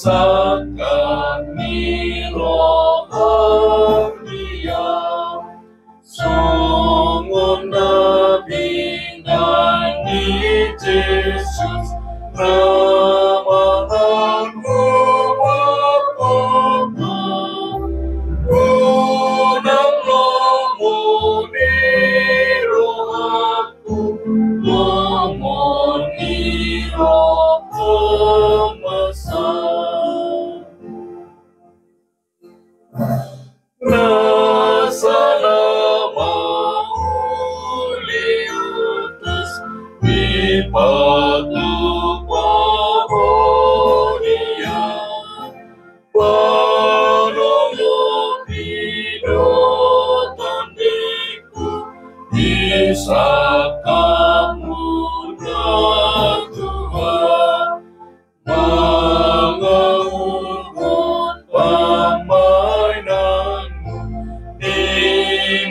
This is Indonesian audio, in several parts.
sakami roh dia sungguh nabi nani Yesus Ramadanku Bapa unang lomoni rohaku lomoni roh pemesan rasa nama uliutus di batu parodia panolong hidotandiku bisa kamu Tuhan mengurut pemainanmu di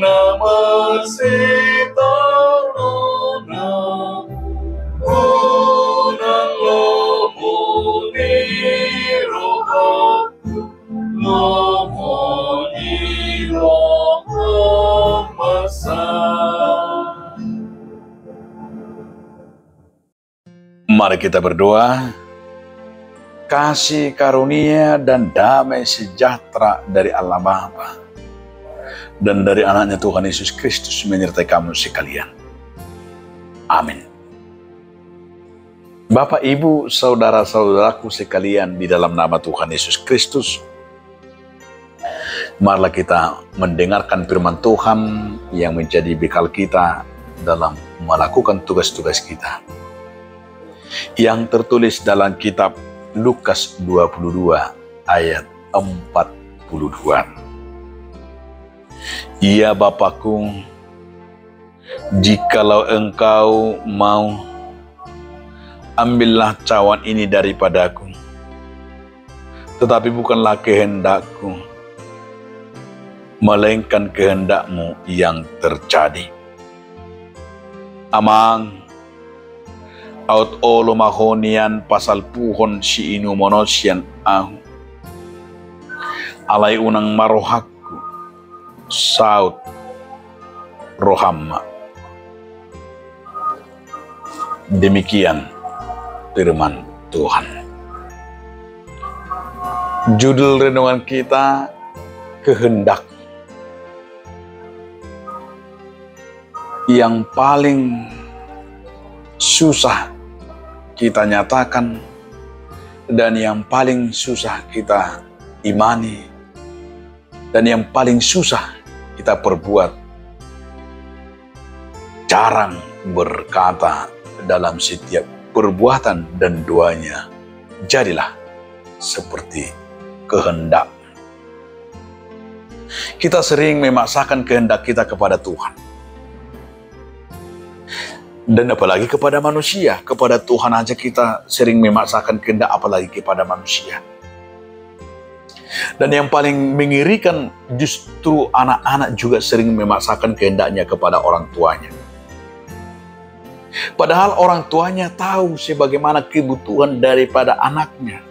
nama Sitarona unang lomoni rohaku lomoni roh pemesan. Mari kita berdoa. Kasih karunia dan damai sejahtera dari Allah Bapa dan dari anaknya Tuhan Yesus Kristus menyertai kamu sekalian. Amin. Bapak, Ibu, saudara-saudaraku sekalian di dalam nama Tuhan Yesus Kristus, marilah kita mendengarkan firman Tuhan yang menjadi bekal kita dalam melakukan tugas-tugas kita. Yang tertulis dalam kitab Lukas 22 ayat 42. Ya Bapakku, jikalau engkau mau, ambillah cawan ini daripadaku, tetapi bukanlah kehendakku, melainkan kehendakmu yang terjadi. Amang aut olo mahonian pasal puhon si inu monosian ahu alai unang marohaku saut rohamma. Demikian firman Tuhan. Judul renungan kita, kehendak. Yang paling susah kita nyatakan dan yang paling susah kita imani dan yang paling susah kita perbuat, jarang berkata dalam setiap perbuatan dan doanya, jadilah seperti kehendak. Kita sering memaksakan kehendak kita kepada Tuhan. Dan apalagi kepada manusia, kepada Tuhan aja kita sering memaksakan kehendak, apalagi kepada manusia. Dan yang paling mengerikan, justru anak-anak juga sering memaksakan kehendaknya kepada orang tuanya. Padahal orang tuanya tahu sebagaimana kebutuhan daripada anaknya.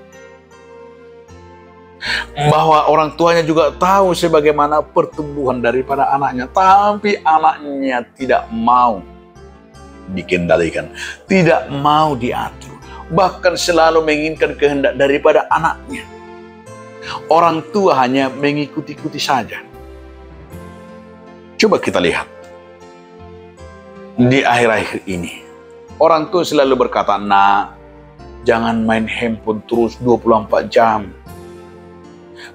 Bahwa orang tuanya juga tahu sebagaimana pertumbuhan daripada anaknya. Tapi anaknya tidak mau dikendalikan, tidak mau diatur, bahkan selalu menginginkan kehendak daripada anaknya. Orang tua hanya mengikuti-ikuti saja. Coba kita lihat di akhir-akhir ini, orang tua selalu berkata, "Nak, jangan main handphone terus 24 jam.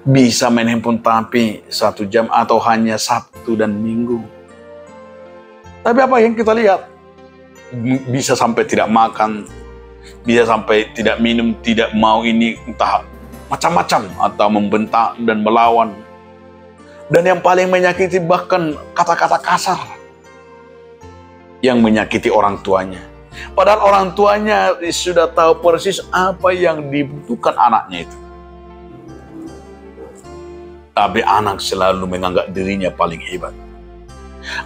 Bisa main handphone tapi 1 jam atau hanya Sabtu dan Minggu." Tapi apa yang kita lihat? Bisa sampai tidak makan, bisa sampai tidak minum, tidak mau ini, entah macam-macam, atau membentak dan melawan. Dan yang paling menyakiti bahkan kata-kata kasar yang menyakiti orang tuanya. Padahal orang tuanya sudah tahu persis apa yang dibutuhkan anaknya itu. Tapi anak selalu menganggap dirinya paling hebat.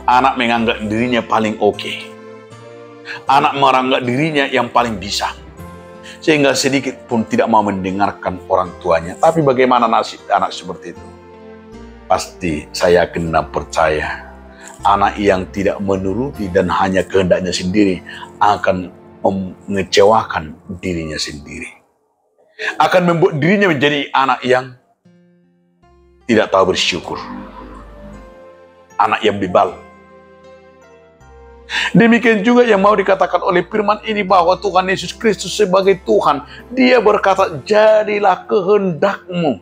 Anak menganggap dirinya paling oke. Anak menganggap dirinya yang paling bisa. sehingga sedikit pun tidak mau mendengarkan orang tuanya. Tapi bagaimana nasib anak seperti itu? Pasti saya kena percaya, anak yang tidak menuruti dan hanya kehendaknya sendiri akan mengecewakan dirinya sendiri. Akan membuat dirinya menjadi anak yang tidak tahu bersyukur. Anak yang bebal. Demikian juga yang mau dikatakan oleh firman ini bahwa Tuhan Yesus Kristus sebagai Tuhan, Dia berkata, jadilah kehendakmu.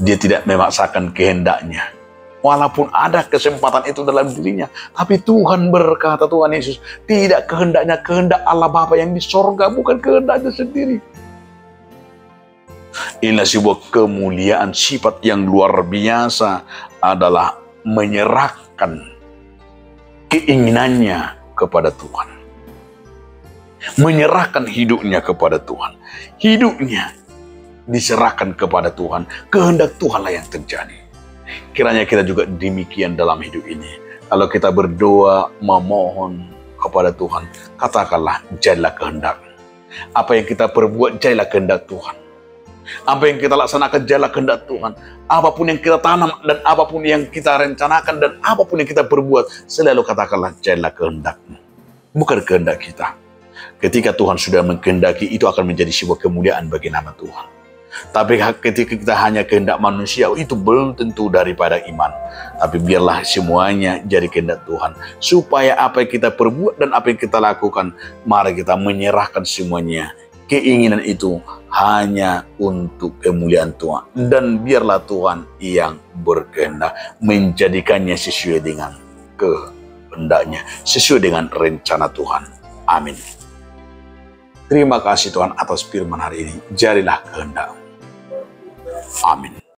Dia tidak memaksakan kehendaknya. Walaupun ada kesempatan itu dalam dirinya. Tapi Tuhan berkata, Tuhan Yesus, tidak kehendaknya, kehendak Allah Bapa yang di sorga, bukan kehendaknya sendiri. Inilah sebuah kemuliaan sifat yang luar biasa, adalah menyerahkan keinginannya kepada Tuhan. Menyerahkan hidupnya kepada Tuhan. Hidupnya diserahkan kepada Tuhan. Kehendak Tuhanlah yang terjadi. Kiranya kita juga demikian dalam hidup ini. Kalau kita berdoa, memohon kepada Tuhan, katakanlah, jadilah kehendak. Apa yang kita perbuat, jadilah kehendak Tuhan. Apa yang kita laksanakan, jadilah kehendak Tuhan. Apapun yang kita tanam dan apapun yang kita rencanakan dan apapun yang kita perbuat, selalu katakanlah, jadilah kehendak-Mu. Bukan kehendak kita. Ketika Tuhan sudah mengkehendaki, itu akan menjadi sebuah kemuliaan bagi nama Tuhan. Tapi ketika kita hanya kehendak manusia, itu belum tentu daripada iman. Tapi biarlah semuanya jadi kehendak Tuhan. Supaya apa yang kita perbuat dan apa yang kita lakukan, mari kita menyerahkan semuanya. Keinginan itu hanya untuk kemuliaan Tuhan. Dan biarlah Tuhan yang berkehendak menjadikannya sesuai dengan kehendaknya, sesuai dengan rencana Tuhan. Amin. Terima kasih Tuhan atas firman hari ini. Jadilah kehendak. Amin.